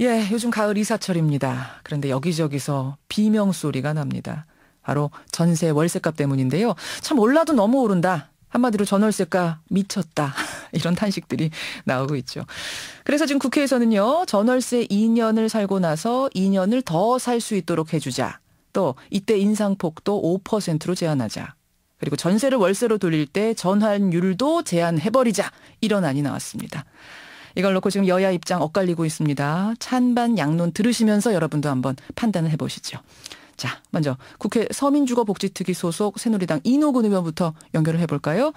예, 요즘 가을 이사철입니다. 그런데 여기저기서 비명 소리가 납니다. 바로 전세 월세값 때문인데요. 참 올라도 너무 오른다. 한마디로 전월세가 미쳤다. 이런 탄식들이 나오고 있죠. 그래서 지금 국회에서는요. 전월세 2년을 살고 나서 2년을 더 살 수 있도록 해주자. 또 이때 인상폭도 5%로 제한하자. 그리고 전세를 월세로 돌릴 때 전환율도 제한해버리자. 이런 안이 나왔습니다. 이걸 놓고 지금 여야 입장 엇갈리고 있습니다. 찬반 양론 들으시면서 여러분도 한번 판단을 해보시죠. 자, 먼저 국회 서민주거복지특위 소속 새누리당 이노근 의원부터 연결을 해볼까요?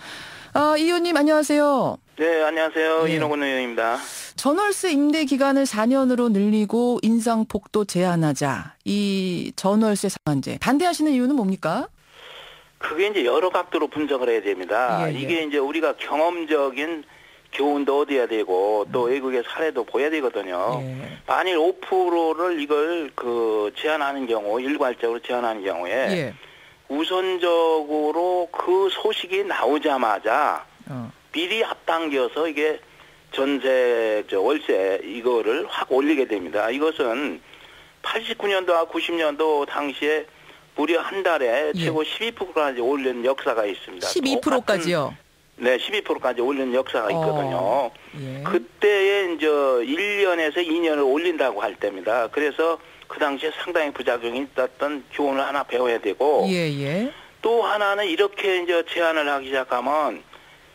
이 의원님 안녕하세요. 네, 안녕하세요. 네. 이노근 의원입니다. 전월세 임대 기간을 4년으로 늘리고 인상폭도 제한하자. 이 전월세 상한제 반대하시는 이유는 뭡니까? 그게 이제 여러 각도로 분석을 해야 됩니다. 예, 예. 이게 이제 우리가 경험적인 교훈도 얻어야 되고 또 외국의 사례도 보여야 되거든요. 예. 만일 5%를 이걸 제한하는 경우, 일괄적으로 제한하는 경우에 예. 우선적으로 그 소식이 나오자마자 미리 앞당겨서 이게 전세, 월세 이거를 확 올리게 됩니다. 이것은 89년도와 90년도 당시에 무려 한 달에 예. 최고 12%까지 올린 역사가 있습니다. 12%까지요? 네, 12%까지 올린 역사가 있거든요. 예. 그때에 이제 1년에서 2년을 올린다고 할 때입니다. 그래서 그 당시에 상당히 부작용이 있었던 교훈을 하나 배워야 되고, 예. 또 하나는 이렇게 이제 제한을 하기 시작하면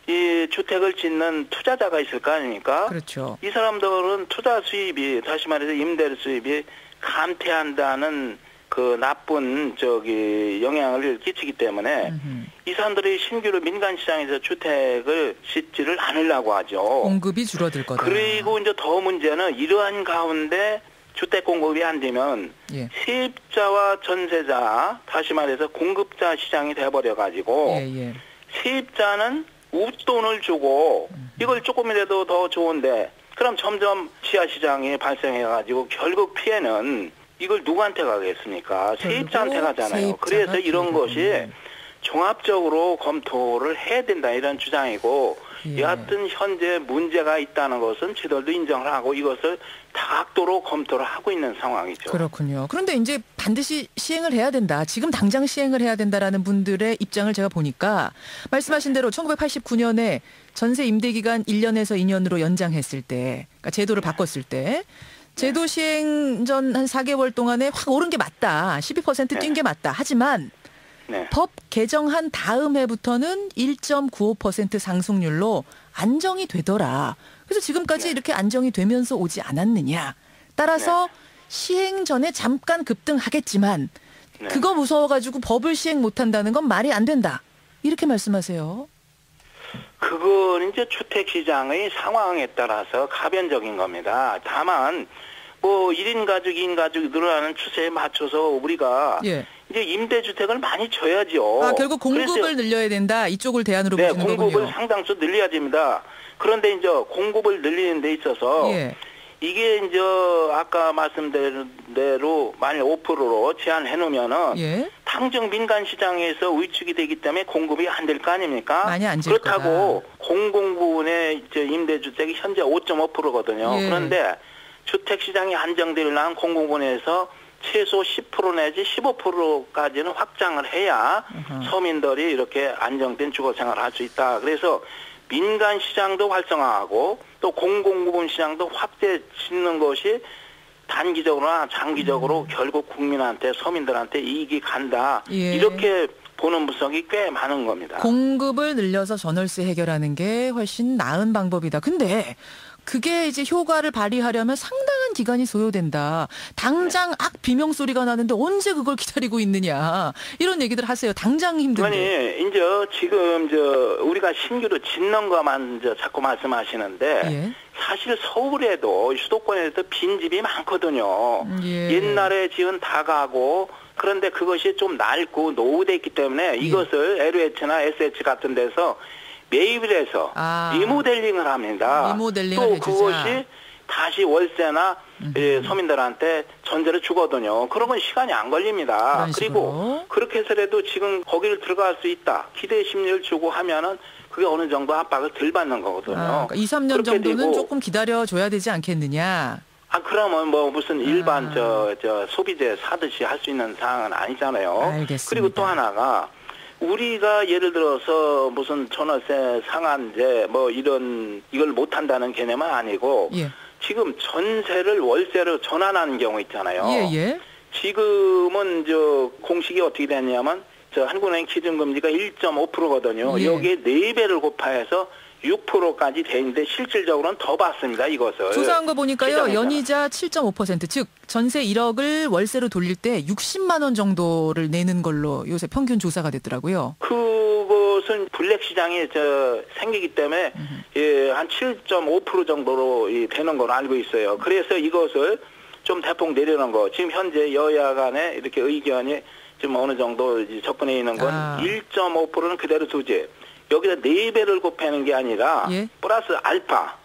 이 주택을 짓는 투자자가 있을 거 아닙니까? 그렇죠. 이 사람들은 투자 수입이, 다시 말해서 임대 수입이 감퇴한다는 그 나쁜 영향을 끼치기 때문에 이 사람들이 신규로 민간 시장에서 주택을 짓지를 않으려고 하죠. 공급이 줄어들 거다. 그리고 이제 더 문제는 이러한 가운데 주택 공급이 안 되면 예. 세입자와 전세자, 다시 말해서 공급자 시장이 돼버려 가지고 예. 세입자는 웃돈을 주고 이걸 조금이라도 더 좋은데 그럼 점점 지하 시장이 발생해 가지고 결국 피해는 이걸 누구한테 가겠습니까? 세입자한테 가잖아요. 그래서 이런 것이 종합적으로 검토를 해야 된다 이런 주장이고 예. 여하튼 현재 문제가 있다는 것은 저들도 인정을 하고 이것을 다각도로 검토를 하고 있는 상황이죠. 그렇군요. 그런데 이제 반드시 시행을 해야 된다. 지금 당장 시행을 해야 된다라는 분들의 입장을 제가 보니까 말씀하신 대로 1989년에 전세 임대 기간 1년에서 2년으로 연장했을 때, 그러니까 제도를 바꿨을 때 제도 시행 전 한 4개월 동안에 확 오른 게 맞다. 12% 뛴 게 맞다. 하지만 네. 법 개정한 다음 해부터는 1.95% 상승률로 안정이 되더라. 그래서 지금까지 이렇게 안정이 되면서 오지 않았느냐. 따라서 시행 전에 잠깐 급등하겠지만 그거 무서워가지고 법을 시행 못한다는 건 말이 안 된다. 이렇게 말씀하세요. 그건 이제 주택시장의 상황에 따라서 가변적인 겁니다. 다만 뭐 1인 가족, 2인 가족이 늘어나는 추세에 맞춰서 우리가 예. 이제 임대주택을 많이 줘야죠. 결국 공급을 늘려야 된다. 이쪽을 대안으로 보시는 거군요. 공급을 상당수 늘려야 됩니다. 그런데 이제 공급을 늘리는 데 있어서 이게 이제 아까 말씀드린 대로 만일 5%로 제한해 놓으면은 당장 민간 시장에서 위축이 되기 때문에 공급이 안 될 거 아닙니까? 많이 안 될 그렇다고 공공부분의 이제 임대주택이 현재 5.5%거든요. 그런데 주택 시장이 안정되려면 공공부분에서 최소 10% 내지 15%까지는 확장을 해야 서민들이 이렇게 안정된 주거생활을 할 수 있다. 그래서 민간 시장도 활성화하고 또 공공부분 시장도 확대 짓는 것이 단기적으로나 장기적으로 결국 국민한테 서민들한테 이익이 간다. 이렇게 보는 분석이 꽤 많은 겁니다. 공급을 늘려서 전월세 해결하는 게 훨씬 나은 방법이다. 근데 그게 이제 효과를 발휘하려면 상당한 기간이 소요된다. 당장 비명 소리가 나는데 언제 그걸 기다리고 있느냐. 이런 얘기들 하세요. 당장 힘든데. 아니, 이제 지금 우리가 신규로 짓는 것만 자꾸 말씀하시는데 사실 서울에도 수도권에도 빈집이 많거든요. 옛날에 지은 다가구 그런데 그것이 좀 낡고 노후돼 있기 때문에 이것을 LH나 SH 같은 데서 매입을 해서 리모델링을 합니다. 리모델링을 또 해주자. 그것이 다시 월세나 서민들한테 전세를 주거든요. 그러면 시간이 안 걸립니다. 그리고 그렇게 해서라도 지금 거기를 들어갈 수 있다. 기대 심리를 주고 하면은 그게 어느 정도 압박을 덜 받는 거거든요. 그러니까 2, 3년 정도는 조금 기다려줘야 되지 않겠느냐. 그러면 뭐 무슨 일반 소비재 사듯이 할 수 있는 사항은 아니잖아요. 알겠습니다. 그리고 또 하나가 우리가 예를 들어서 무슨 전월세 상한제 뭐 이걸 못 한다는 개념은 아니고 예. 지금 전세를 월세로 전환하는 경우 있잖아요. 예. 지금은 공식이 어떻게 됐냐면 한국은행 기준금리가 1.5%거든요. 예. 여기에 4배를 곱하여서 6%까지 돼 있는데 실질적으로는 더 받습니다. 이것을. 조사한 거 보니까요. 시장에서는. 연이자 7.5%, 즉 전세 1억을 월세로 돌릴 때 60만 원 정도를 내는 걸로 요새 평균 조사가 됐더라고요. 그것은 블랙 시장이 생기기 때문에 한 7.5% 정도로 되는 걸로 알고 있어요. 그래서 이것을 좀 대폭 내려는 거. 지금 현재 여야 간에 이렇게 의견이 지금 어느 정도 접근해 있는 건 1.5%는 그대로 두지. 여기다 4배를 곱하는 게 아니라 예. 플러스 알파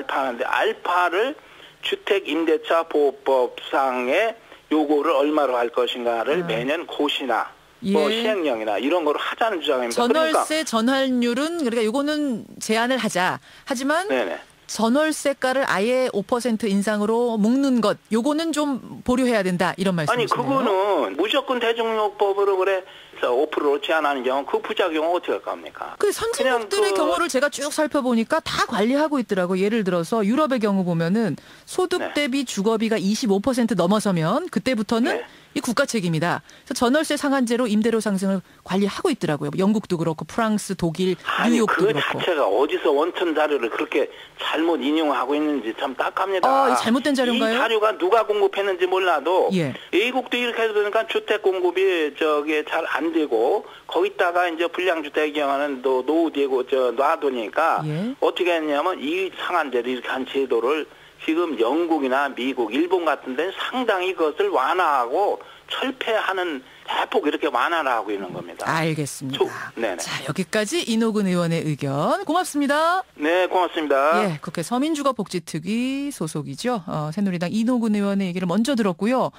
하는데 알파를 주택임대차 보호법상의 요구를 얼마로 할 것인가를 매년 고시나 뭐 시행령이나 이런 거로 하자는 주장입니다. 전월세 전환율은 그러니까 요거는 제한을 하자. 하지만 네네. 전월세가를 아예 5% 인상으로 묶는 것, 요거는 좀 보류해야 된다 이런 말씀이시네요. 아니 그거는 무조건 대중요법으로 그래 5%로 제한하는 경우 그 부작용은 어떻게 할 겁니까? 그 선진국들의 경우를 제가 쭉 살펴보니까 다 관리하고 있더라고요. 예를 들어서 유럽의 경우 보면은 소득 대비 주거비가 25% 넘어서면 그때부터는 이 국가 책임이다. 그래서 전월세 상한제로 임대료 상승을 관리하고 있더라고요. 영국도 그렇고 프랑스, 독일, 뉴욕도 그렇고. 그 자체가 어디서 원천 자료를 그렇게 잘못 인용하고 있는지 참 딱합니다. 잘못된 자료인가요? 이 자료가 누가 공급했는지 몰라도 외국도 이렇게 해서 그러니까 주택 공급이 잘 안 되고 거기다가 이제 불량주택 경우는 또 노후되고 놔두니까 어떻게 했냐면 이 상한제를 이렇게 한 제도를 지금 영국이나 미국, 일본 같은 데는 상당히 그것을 완화하고 철폐하는 대폭 이렇게 완화를 하고 있는 겁니다. 알겠습니다. 네네. 자, 여기까지 이노근 의원의 의견 고맙습니다. 네, 고맙습니다. 예, 국회 서민주거복지특위 소속이죠. 새누리당 이노근 의원의 얘기를 먼저 들었고요.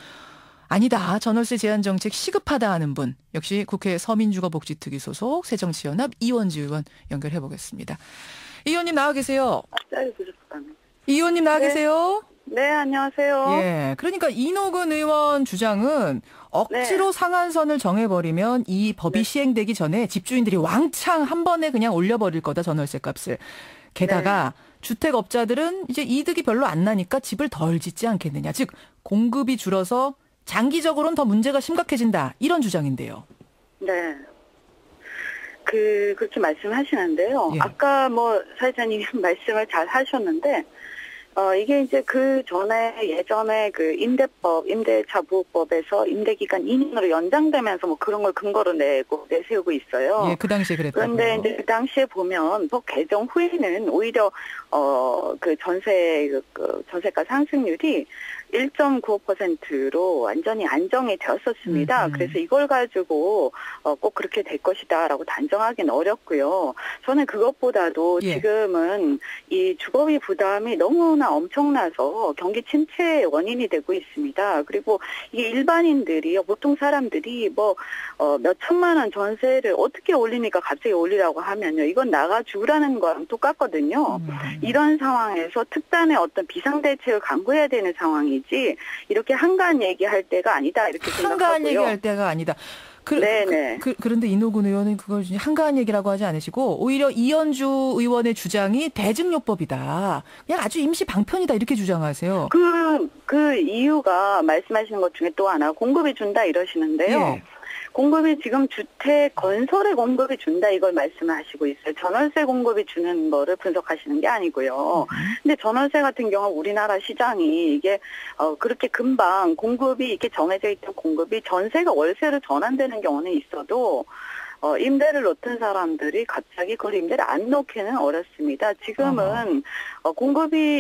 아니다. 전월세 제한 정책 시급하다 하는 분. 역시 국회 서민주거복지특위 소속 새정치연합 이원지 의원 연결해 보겠습니다. 이 의원님 나와 계세요. 이 의원님 나와 계세요. 네, 안녕하세요. 예, 그러니까 이노근 의원 주장은 억지로 상한선을 정해버리면 이 법이 시행되기 전에 집주인들이 왕창 한 번에 그냥 올려버릴 거다, 전월세 값을. 게다가 주택업자들은 이제 이득이 별로 안 나니까 집을 덜 짓지 않겠느냐. 즉 공급이 줄어서 장기적으로는 더 문제가 심각해진다. 이런 주장인데요. 네. 그렇게 말씀하시는데요. 아까 사회자님 말씀을 잘 하셨는데, 이게 이제 예전에 임대차보호법에서 임대기간 2년으로 연장되면서 그런 걸 근거로 내세우고 있어요. 예, 그 당시에 그랬다고요. 그런데 이제 그 당시에 보면 법 개정 후에는 오히려, 전세가 상승률이 1.95%로 완전히 안정이 되었었습니다. 그래서 이걸 가지고 꼭 그렇게 될 것이다라고 단정하기는 어렵고요. 저는 그것보다도 지금은 이 주거비 부담이 너무나 엄청나서 경기 침체의 원인이 되고 있습니다. 그리고 이게 일반인들이 보통 사람들이 몇 천만 원 전세를 어떻게 올리니까 갑자기 올리라고 하면요. 이건 나가 주라는 거랑 똑같거든요. 이런 상황에서 특단의 어떤 비상대책을 강구해야 되는 상황이지 이렇게 한가한 얘기할 때가 아니다 이렇게 생각하고요. 한가한 얘기할 때가 아니다. 네네. 그런데 이노근 의원은 그걸 한가한 얘기라고 하지 않으시고 오히려 이현주 의원의 주장이 대증요법이다. 그냥 아주 임시 방편이다 이렇게 주장하세요. 그 이유가 말씀하시는 것 중에 또 하나 공급이 준다 이러시는데요. 공급이 지금 주택 건설의 공급이 준다 이걸 말씀하시고 있어요. 전월세 공급이 주는 거를 분석하시는 게 아니고요. 근데 전월세 같은 경우 우리나라 시장이 이게 그렇게 금방 공급이 이렇게 정해져 있던 공급이 전세가 월세로 전환되는 경우는 있어도 임대를 놓던 사람들이 갑자기 그걸 임대를 안 놓기는 어렵습니다. 지금은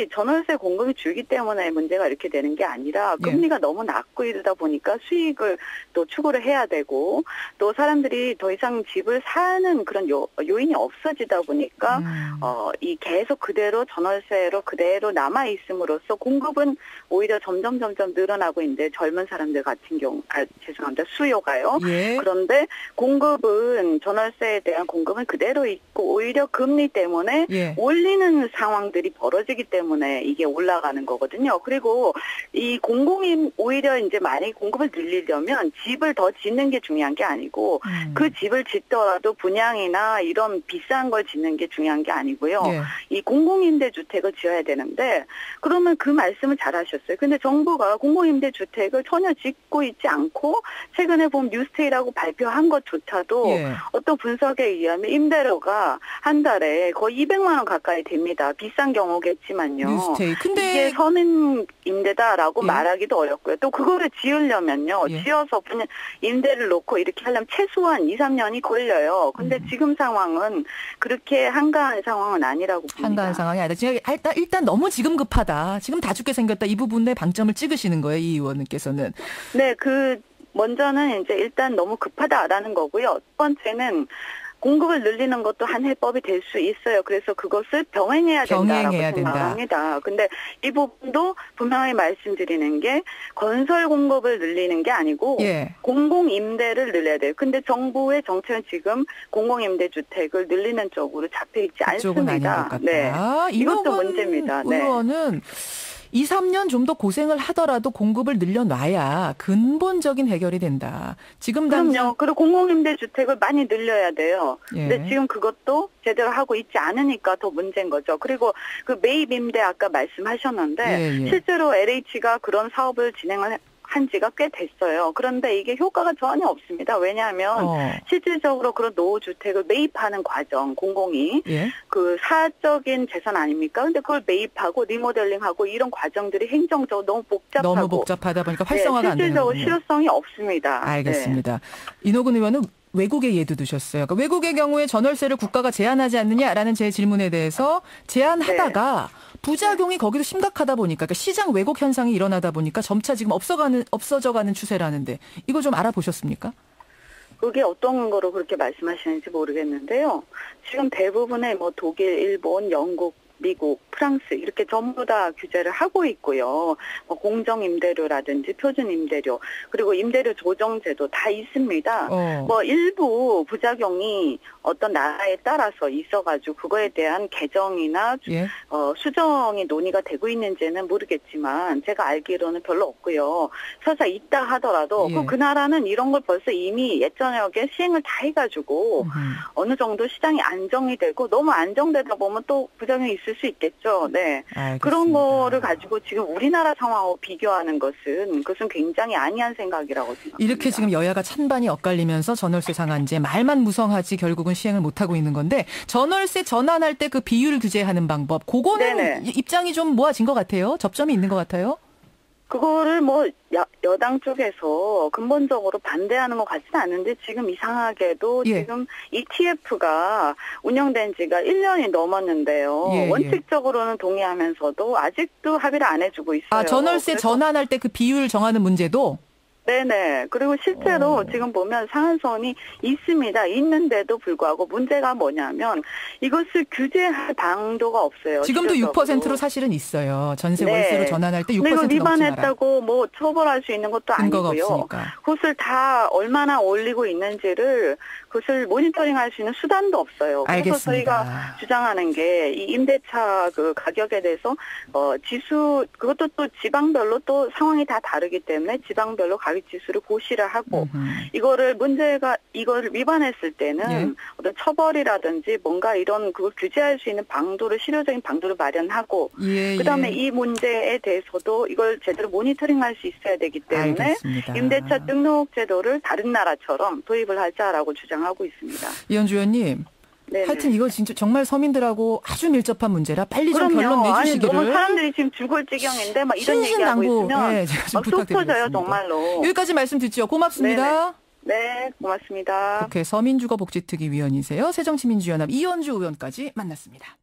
전월세 공급이 줄기 때문에 문제가 이렇게 되는 게 아니라 금리가 너무 낮고 이러다 보니까 수익을 또 추구를 해야 되고 또 사람들이 더 이상 집을 사는 그런 요인이 없어지다 보니까 이 계속 그대로 전월세로 그대로 남아 있음으로써 공급은 오히려 점점 늘어나고 있는데 젊은 사람들 같은 경우 죄송합니다. 수요가요. 그런데 공급은 공급은 전월세에 대한 공급은 그대로 있고 오히려 금리 때문에 예. 올리는 상황들이 벌어지기 때문에 이게 올라가는 거거든요. 그리고 이 공공이 오히려 이제 만약에 공급을 늘리려면 집을 더 짓는 게 중요한 게 아니고 그 집을 짓더라도 분양이나 이런 비싼 걸 짓는 게 중요한 게 아니고요. 예. 이 공공임대주택을 지어야 되는데 그러면 그 말씀을 잘 하셨어요. 근데 정부가 공공임대주택을 전혀 짓고 있지 않고 최근에 보면 뉴스테이라고 발표한 것조차도 예. 어떤 분석에 의하면 임대료가 한 달에 거의 200만 원 가까이 됩니다. 비싼 경우겠지만요. 뉴스테이. 근데 이게 서민 임대다라고 예. 말하기도 어렵고요. 또 그거를 지으려면요. 예. 지어서 그냥 임대를 놓고 이렇게 하려면 최소한 2, 3년이 걸려요. 근데 지금 상황은 그렇게 한가한 상황은 아니라고 봅니다. 한가한 상황이 아니다. 일단 너무 지금 급하다. 지금 다 죽게 생겼다. 이 부분에 방점을 찍으시는 거예요. 이 의원님께서는. 네. 먼저는 이제 일단 너무 급하다라는 거고요. 두 번째는 공급을 늘리는 것도 한 해법이 될 수 있어요. 그래서 그것을 병행해야 된다라고 생각합니다. 근데 이 부분도 분명히 말씀드리는 게 건설 공급을 늘리는 게 아니고 예. 공공임대를 늘려야 돼요. 근데 정부의 정책은 지금 공공임대주택을 늘리는 쪽으로 잡혀있지 그쪽은 아닌 것 않습니다. 같다. 네. 이것도 문제입니다. 네. 의원은 2, 3년 좀 더 고생을 하더라도 공급을 늘려놔야 근본적인 해결이 된다. 지금 그럼요. 그리고 공공임대주택을 많이 늘려야 돼요. 예. 근데 지금 그것도 제대로 하고 있지 않으니까 더 문제인 거죠. 그리고 그 매입임대 아까 말씀하셨는데 예. 실제로 LH가 그런 사업을 진행을 한 지가 꽤 됐어요. 그런데 이게 효과가 전혀 없습니다. 왜냐하면 실질적으로 그런 노후주택을 매입하는 과정, 공공이 예. 그 사적인 재산 아닙니까? 근데 그걸 매입하고 리모델링하고 이런 과정들이 행정적으로 너무 복잡하다 보니까 활성화가 안 되는 실질적으로 실효성이 없습니다. 알겠습니다. 네. 인호근 의원은 외국의 예도 드셨어요. 그러니까 외국의 경우에 전월세를 국가가 제한하지 않느냐라는 제 질문에 대해서 제한하다가 부작용이 거기도 심각하다 보니까 그러니까 시장 왜곡 현상이 일어나다 보니까 점차 지금 없어져가는 추세라는데 이거 좀 알아보셨습니까? 그게 어떤 거로 그렇게 말씀하시는지 모르겠는데요. 지금 대부분의 뭐 독일, 일본, 영국, 미국, 프랑스 이렇게 전부 다 규제를 하고 있고요. 뭐 공정임대료라든지 표준임대료 그리고 임대료 조정제도 다 있습니다. 뭐 일부 부작용이 어떤 나라에 따라서 있어가지고 그거에 대한 개정이나 예. 수정이 논의가 되고 있는지는 모르겠지만 제가 알기로는 별로 없고요. 설사 있다 하더라도 예. 그 나라는 이런 걸 벌써 이미 예전역에 시행을 다 해가지고 어느 정도 시장이 안정이 되고 너무 안정되다 보면 또 부작용이 있을 수 있겠죠. 네. 알겠습니다. 그런 거를 가지고 지금 우리나라 상황하고 비교하는 그것은 굉장히 아니한 생각이라고 생각합니다. 이렇게 지금 여야가 찬반이 엇갈리면서 전월세 상한제 말만 무성하지 결국은 시행을 못하고 있는 건데 전월세 전환할 때 그 비율 규제하는 방법 그거는 네네. 입장이 좀 모아진 것 같아요. 접점이 있는 것 같아요. 그거를 뭐 여당 쪽에서 근본적으로 반대하는 것 같지는 않은데 지금 이상하게도 예. 지금 ETF가 운영된 지가 1년이 넘었는데요. 예. 원칙적으로는 동의하면서도 아직도 합의를 안 해주고 있어요. 아, 전월세 전환할 때 그 비율 정하는 문제도? 네네. 그리고 실제로 지금 보면 상한선이 있습니다. 있는데도 불구하고 문제가 뭐냐면 이것을 규제할 방도가 없어요. 지금도 실질적으로. 6%로 사실은 있어요. 전세 월세로 전환할 때 6% 이거 넘지 위반했다고 뭐 처벌할 수 있는 것도 근거가 아니고요. 없으니까. 그것을 다 얼마나 올리고 있는지를 그것을 모니터링할 수 있는 수단도 없어요. 그래서 알겠습니다. 저희가 주장하는 게 이 임대차 그 가격에 대해서 지수 그것도 또 지방별로 또 상황이 다 다르기 때문에 지방별로 가격 지수를 고시를 하고 이거를 위반했을 때는 예. 어떤 처벌이라든지 뭔가 이런 그걸 규제할 수 있는 방도를 실효적인 방도를 마련하고 그다음에 이 문제에 대해서도 이걸 제대로 모니터링할 수 있어야 되기 때문에 알겠습니다. 임대차 등록 제도를 다른 나라처럼 도입을 하자라고 주장하고 있습니다. 이현주 의원님. 네네. 하여튼 이거 진짜 정말 서민들하고 아주 밀접한 문제라 빨리 좀 결론 내주시기를. 아니, 너무 사람들이 지금 죽을 지경인데 막 이런 얘기하고 있으면 네, 제가 좀 속 터져요 정말로. 여기까지 말씀 듣죠. 고맙습니다. 네, 고맙습니다. 국회 서민주거복지특위 위원이세요. 새정치민주연합 이현주 의원까지 만났습니다.